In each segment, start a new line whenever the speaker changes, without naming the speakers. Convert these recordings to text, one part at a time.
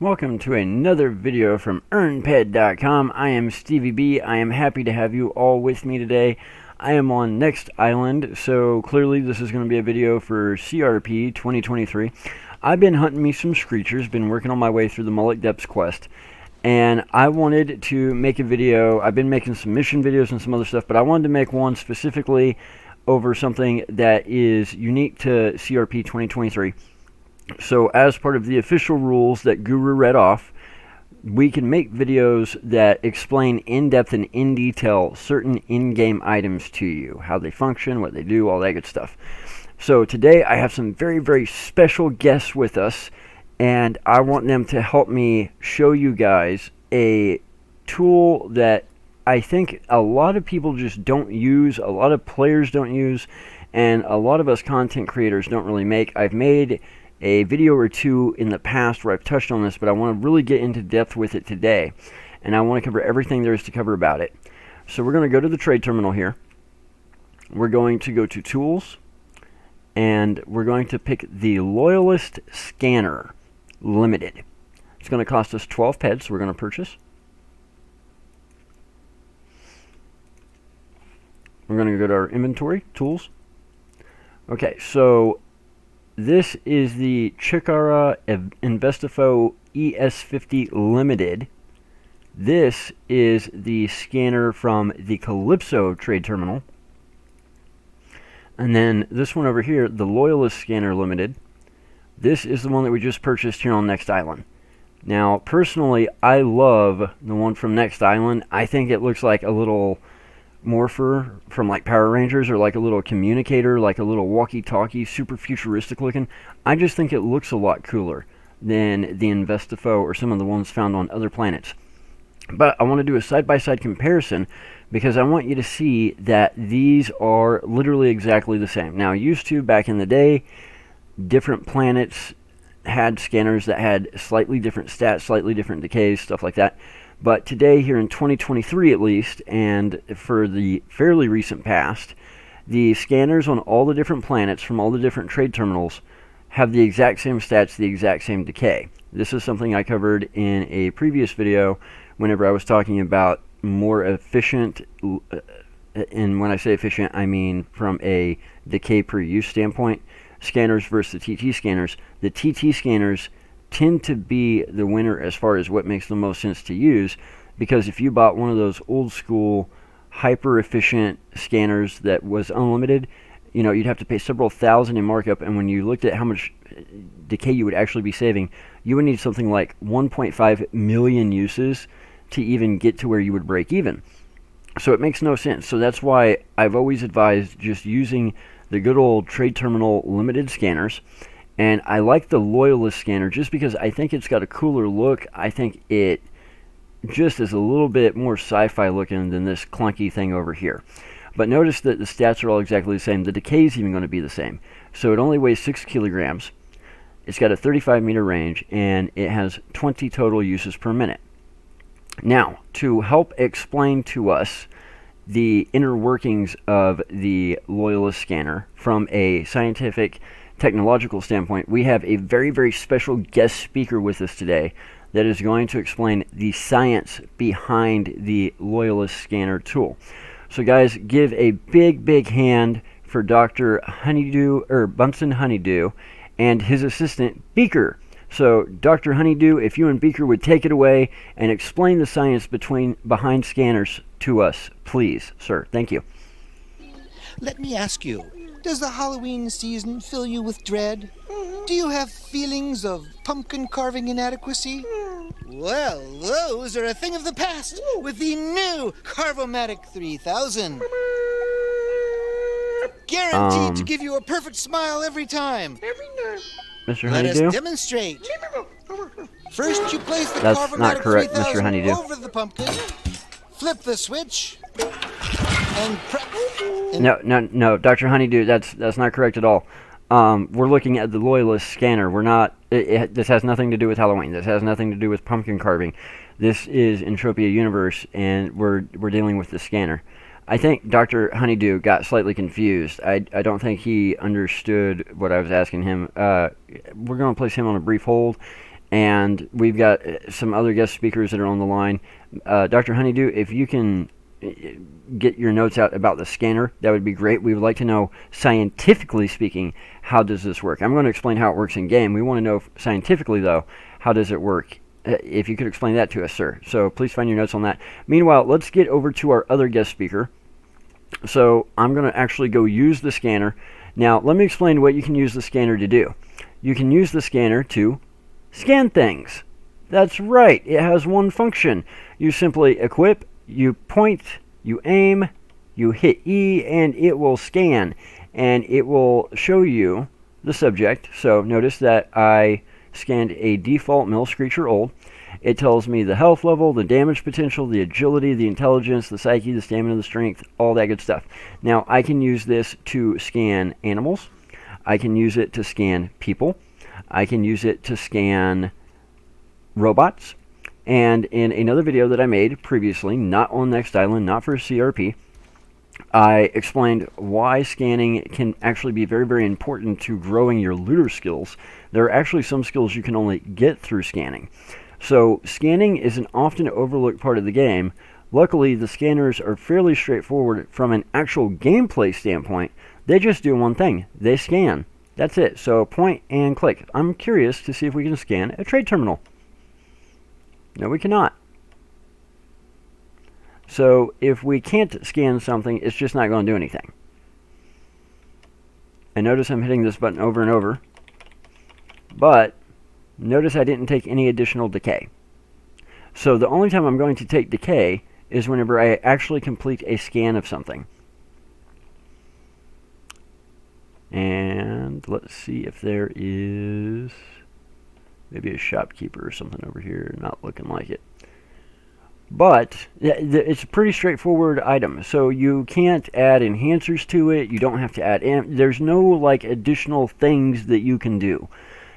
Welcome to another video from EarnPed.com. I am Stevie B. I am happy to have you all with me today. I am on Next Island, so clearly this is going to be a video for CRP 2023. I've been hunting me some screechers, been working on my way through the Mullet Depths quest, and I wanted to make a video. I've been making some mission videos and some other stuff, but I wanted to make one specifically over something that is unique to CRP 2023. So as part of the official rules that Guru read off, we can make videos that explain in depth and in detail certain in-game items to you, how they function, what they do, all that good stuff. So today I have some very, very special guests with us, and I want them to help me show you guys a tool that I think a lot of people just don't use, a lot of players don't use, and a lot of us content creators don't really make. I've made a video or two in the past where I've touched on this, but I want to really get into depth with it today, and I want to cover everything there is to cover about it. So we're going to go to the trade terminal here. We're going to go to Tools, and we're going to pick the Loyalist Scanner Limited. It's going to cost us 12 peds, so we're going to purchase. We're going to go to our inventory, Tools. Okay, so this is the Chikara Investifo ES50 Limited. This is the scanner from the Calypso trade terminal. And then this one over here, the Loyalist Scanner Limited. This is the one that we just purchased here on Next Island. Now, personally, I love the one from Next Island. I think it looks like a little morpher from like Power Rangers, or like a little communicator, like a little walkie-talkie, super futuristic looking. I just think it looks a lot cooler than the Investifo or some of the ones found on other planets. But I want to do a side-by-side comparison because I want you to see that these are literally exactly the same. Now, used to back in the day, different planets had scanners that had slightly different stats, slightly different decays, stuff like that. But today, here in 2023 at least, and for the fairly recent past, the scanners on all the different planets from all the different trade terminals have the exact same stats, the exact same decay. This is something I covered in a previous video whenever I was talking about more efficient, and when I say efficient, I mean from a decay per use standpoint, scanners versus the TT scanners. The TT scanners tend to be the winner as far as what makes the most sense to use, because if you bought one of those old school hyper efficient scanners that was unlimited, you know, you'd have to pay several thousand in markup, and when you looked at how much decay you would actually be saving, you would need something like 1.5 million uses to even get to where you would break even. So it makes no sense. So that's why I've always advised just using the good old trade terminal limited scanners. And I like the Loyalist scanner just because I think it's got a cooler look. I think it just is a little bit more sci-fi looking than this clunky thing over here. But notice that the stats are all exactly the same. The decay is even going to be the same. So it only weighs 6 kilograms. It's got a 35-meter range, and it has 20 total uses per minute. Now, to help explain to us the inner workings of the Loyalist scanner from a scientific technological standpoint, we have a very, very special guest speaker with us today that is going to explain the science behind the Loyalist scanner tool. So guys, give a big, big hand for Dr. Bunsen Honeydew and his assistant Beaker. So Dr. Honeydew, if you and Beaker would take it away and explain the science behind scanners to us, please, sir. Thank you.
Let me ask you, does the Halloween season fill you with dread? Do you have feelings of pumpkin carving inadequacy? Well, those are a thing of the past with the new Carvomatic 3000. Guaranteed to give you a perfect smile every time.
Mr.
Let
Honeydew?
us demonstrate. First, you place the
That's
Carvomatic
not correct,
3000
Mr. Honeydew.
over the pumpkin, flip the switch, and
No, Dr. Honeydew, that's not correct at all. We're looking at the Loyalist scanner. We're not. This has nothing to do with Halloween. This has nothing to do with pumpkin carving. This is Entropia universe, and we're dealing with the scanner. I think Dr. Honeydew got slightly confused. I don't think he understood what I was asking him. We're going to place him on a brief hold, And we've got some other guest speakers that are on the line. Dr. Honeydew, if you can get your notes out about the scanner, that would be great. We would like to know, scientifically speaking, how does this work? I'm going to explain how it works in game. We want to know scientifically, though, how does it work? If you could explain that to us, sir. So please find your notes on that. Meanwhile, let's get over to our other guest speaker. So I'm going to actually go use the scanner. Now, let me explain what you can use the scanner to do. You can use the scanner to scan things. That's right. It has one function. You simply equip, you point, you aim, you hit E, and it will scan. And it will show you the subject. So notice that I scanned a default mill screecher old. It tells me the health level, the damage potential, the agility, the intelligence, the psyche, the stamina, the strength, all that good stuff. Now, I can use this to scan animals. I can use it to scan people. I can use it to scan robots. And in another video that I made previously, not on Next Island, not for CRP, I explained why scanning can actually be very, very important to growing your looter skills. There are actually some skills you can only get through scanning. So scanning is an often overlooked part of the game. Luckily, the scanners are fairly straightforward from an actual gameplay standpoint. They just do one thing. They scan. That's it. So point and click. I'm curious to see if we can scan a trade terminal. No, we cannot. So if we can't scan something, it's just not going to do anything. And notice I'm hitting this button over and over. But notice I didn't take any additional decay. So the only time I'm going to take decay is whenever I actually complete a scan of something. And let's see if there is maybe a shopkeeper or something over here. Not looking like it. But it's a pretty straightforward item. So you can't add enhancers to it. You don't have to add... There's no like additional things that you can do.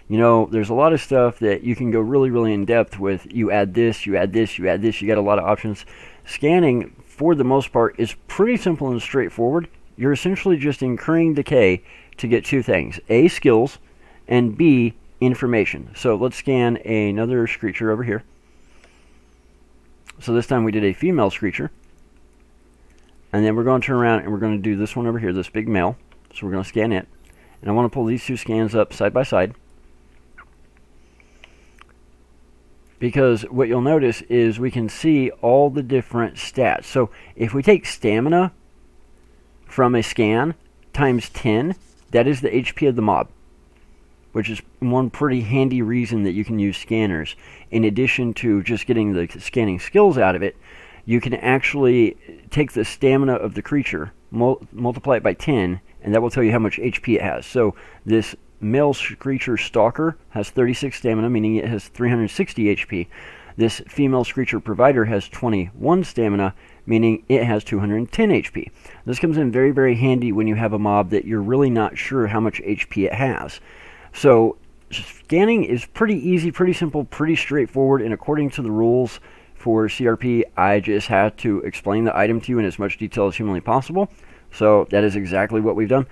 You know, there's a lot of stuff that you can go really, really in depth with. You add this, you add this, you add this. You got a lot of options. Scanning, for the most part, is pretty simple and straightforward. You're essentially just incurring decay to get two things. A, skills, and B, information. So let's scan another screecher over here. So this time we did a female screecher. And then we're going to turn around and we're going to do this one over here, this big male. So we're going to scan it. And I want to pull these two scans up side by side. Because what you'll notice is we can see all the different stats. So if we take stamina from a scan times 10, that is the HP of the mob, which is one pretty handy reason that you can use scanners. In addition to just getting the scanning skills out of it, you can actually take the stamina of the creature, multiply it by 10, and that will tell you how much HP it has. So this male screecher stalker has 36 stamina, meaning it has 360 HP. This female screecher provider has 21 stamina, meaning it has 210 HP. This comes in very, very handy when you have a mob that you're really not sure how much HP it has. So scanning is pretty easy, pretty simple, pretty straightforward, and according to the rules for CRP, I just have to explain the item to you in as much detail as humanly possible. So that is exactly what we've done.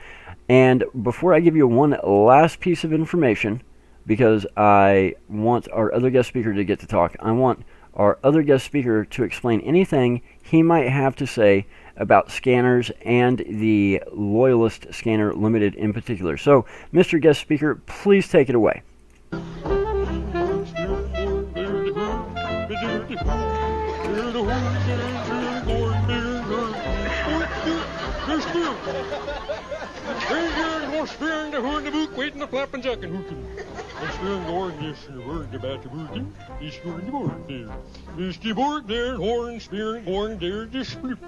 And before I give you one last piece of information, because I want our other guest speaker to get to talk, I want our other guest speaker to explain anything he might have to say about scanners and the Loyalist Scanner Limited in particular. So, Mr. Guest Speaker, please take it away.
Spearing the horn, the book, waiting the flap and jack and hooking. And spearing the horn, yes, the word about the booking. He's spearing the board there. There's the board there, horn, spearing, horn there, the split.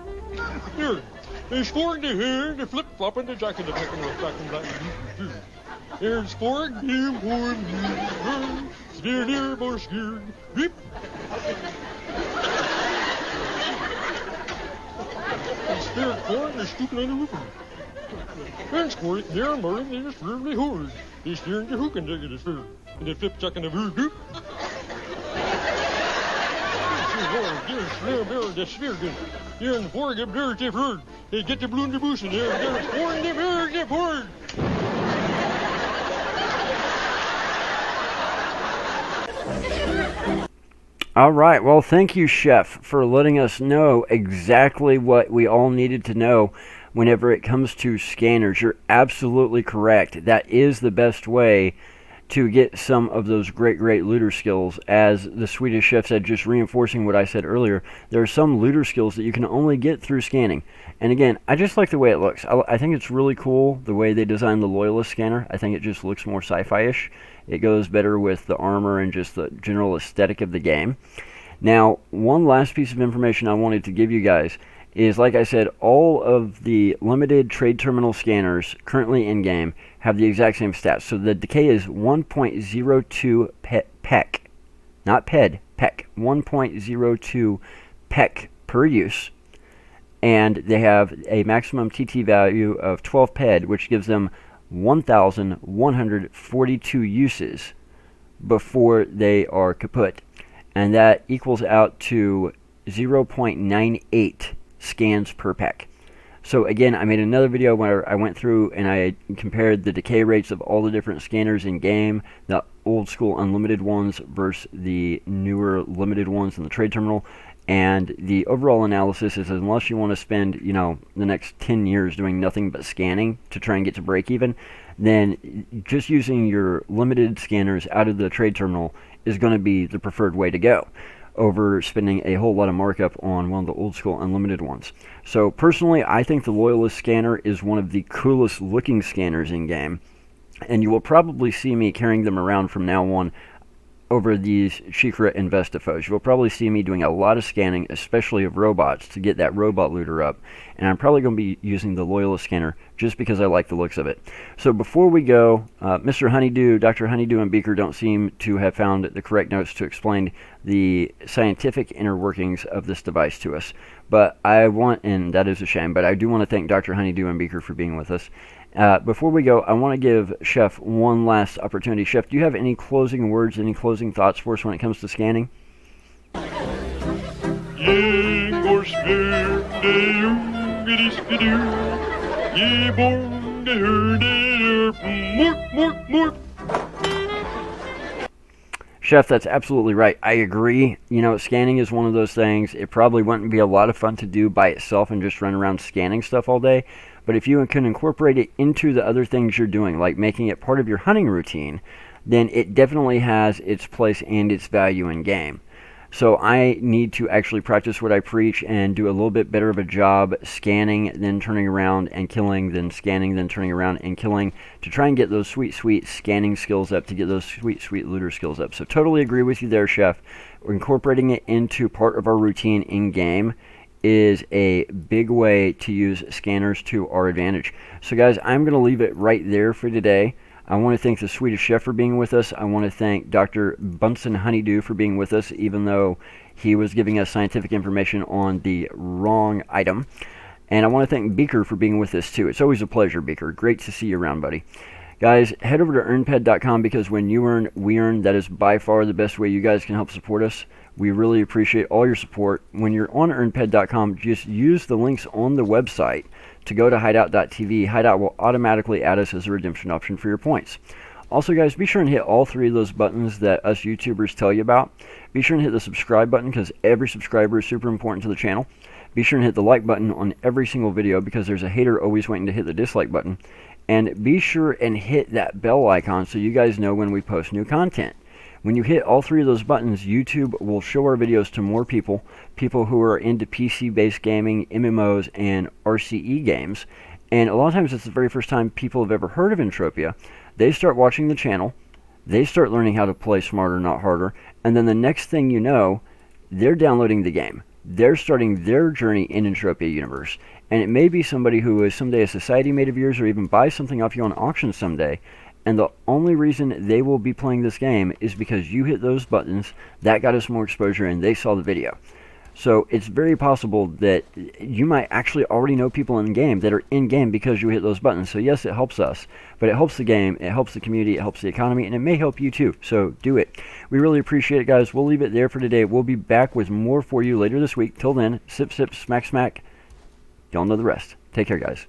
There. There's four the hair, the flip flop, and the jack and the back and the back and black. There's four the horn, steer near, more scared. Rip. And spearing horn, the stooping on the roof. And squirt there and burn, they just really hard. They steering the hook and take it as fair. And they flip chucking the bird hoop. The sphere good. Here in the fork, up there, they've heard. They get the blue in the bush and they're pouring the bird, they've heard.
All right. Well, thank you, Chef, for letting us know exactly what we all needed to know whenever it comes to scanners. You're absolutely correct. That is the best way to get some of those great looter skills. As the Swedish chef said, just reinforcing what I said earlier, there are some looter skills that you can only get through scanning. And again, I just like the way it looks. I think it's really cool the way they designed the Loyalist scanner. I think it just looks more sci-fi-ish. It goes better with the armor and just the general aesthetic of the game. Now, one last piece of information I wanted to give you guys is, like I said, all of the limited trade terminal scanners currently in-game have the exact same stats. So the decay is 1.02 pec, not ped, pec, 1.02 pec per use. And they have a maximum TT value of 12 ped, which gives them 1,142 uses before they are kaput. And that equals out to 0.98 scans per pack. So again, I made another video where I went through and I compared the decay rates of all the different scanners in game, the old school unlimited ones versus the newer limited ones in the trade terminal. And the overall analysis is, unless you want to spend, the next 10 years doing nothing but scanning to try and get to break even, then just using your limited scanners out of the trade terminal is going to be the preferred way to go, over spending a whole lot of markup on one of the old school unlimited ones. So personally, I think the Loyalist scanner is one of the coolest looking scanners in game, and you will probably see me carrying them around from now on over these Shikra and Vesta foes. You'll probably see me doing a lot of scanning, especially of robots, to get that robot looter up. And I'm probably going to be using the Loyalist scanner just because I like the looks of it. So before we go, Mr. Honeydew, Dr. Honeydew, and Beaker don't seem to have found the correct notes to explain the scientific inner workings of this device to us. But I want, and that is a shame, but I do want to thank Dr. Honeydew and Beaker for being with us. Before we go, I want to give Chef one last opportunity. Chef, do you have any closing words, any closing thoughts for us when it comes to scanning? Chef, that's absolutely right. I agree. Scanning is one of those things. It probably wouldn't be a lot of fun to do by itself and just run around scanning stuff all day. But if you can incorporate it into the other things you're doing, like making it part of your hunting routine, then it definitely has its place and its value in game. So I need to actually practice what I preach and do a little bit better of a job scanning, then turning around and killing, then scanning, then turning around and killing, to try and get those sweet scanning skills up, to get those sweet looter skills up. So totally agree with you there, Chef. Incorporating it into part of our routine in game is a big way to use scanners to our advantage. So guys, I'm going to leave it right there for today. I want to thank the Swedish chef for being with us. I want to thank Dr. Bunsen Honeydew for being with us, even though he was giving us scientific information on the wrong item. And I want to thank Beaker for being with us too. It's always a pleasure, Beaker. Great to see you around, buddy. Guys, head over to earnped.com, because when you earn, we earn. That is by far the best way you guys can help support us. We really appreciate all your support. When you're on earnped.com, just use the links on the website to go to hideout.tv. Hideout will automatically add us as a redemption option for your points. Also, guys, be sure and hit all three of those buttons that us YouTubers tell you about. Be sure and hit the subscribe button, because every subscriber is super important to the channel. Be sure and hit the like button on every single video, because there's a hater always waiting to hit the dislike button. And be sure and hit that bell icon so you guys know when we post new content. When you hit all three of those buttons, YouTube will show our videos to more people who are into PC-based gaming, MMOs, and RCE games. And a lot of times it's the very first time people have ever heard of Entropia. They start watching the channel, they start learning how to play smarter, not harder, and then the next thing you know, they're downloading the game. They're starting their journey in Entropia universe. And it may be somebody who is someday a society mate of yours, or even buy something off you on auction someday. And the only reason they will be playing this game is because you hit those buttons, that got us more exposure, and they saw the video. So it's very possible that you might actually already know people in game that are in game because you hit those buttons. So yes, it helps us, but it helps the game, it helps the community, it helps the economy, and it may help you too. So do it. We really appreciate it, guys. We'll leave it there for today. We'll be back with more for you later this week. Till then, sip, sip, smack, smack. Y'all know the rest. Take care, guys.